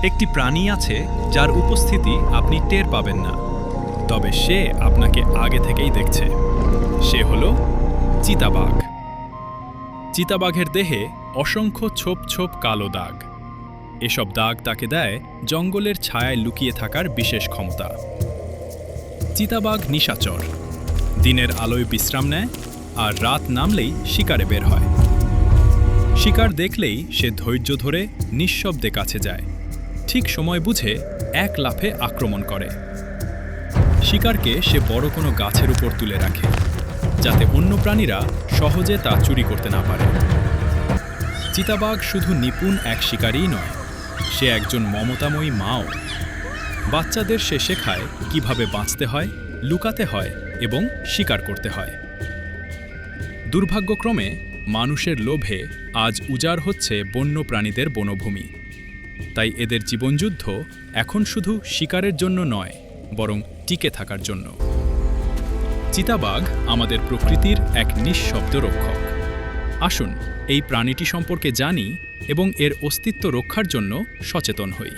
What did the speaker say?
একটি প্রাণী আছে যার উপস্থিতি আপনি টের পাবেন না, তবে সে আপনাকে আগে থেকেই দেখছে। সে হলো চিতাবাঘ। চিতাবাঘের দেহে অসংখ্য ছোপ ছোপ কালো দাগ। এসব দাগ তাকে দেয় জঙ্গলের ছায়ায় লুকিয়ে থাকার বিশেষ ক্ষমতা। চিতাবাঘ নিশাচর, দিনের আলোয় বিশ্রাম নেয় আর রাত নামলেই শিকারে বের হয়। শিকার দেখলেই সে ধৈর্য ধরে নিঃশব্দে কাছে যায়, ঠিক সময় বুঝে এক লাফে আক্রমণ করে। শিকারকে সে বড় কোনো গাছের উপর তুলে রাখে, যাতে অন্য প্রাণীরা সহজে তা চুরি করতে না পারে। চিতাবাঘ শুধু নিপুণ এক শিকারীই নয়, সে একজন মমতাময়ী মাও। বাচ্চাদের সে শেখায় কিভাবে বাঁচতে হয়, লুকাতে হয় এবং শিকার করতে হয়। দুর্ভাগ্যক্রমে মানুষের লোভে আজ উজাড় হচ্ছে বন্য প্রাণীদের বনভূমি। তাই এদের জীবনযুদ্ধ এখন শুধু শিকারের জন্য নয়, বরং টিকে থাকার জন্য। চিতাবাঘ আমাদের প্রকৃতির এক নিঃশব্দ রক্ষক। আসুন এই প্রাণীটি সম্পর্কে জানি এবং এর অস্তিত্ব রক্ষার জন্য সচেতন হই।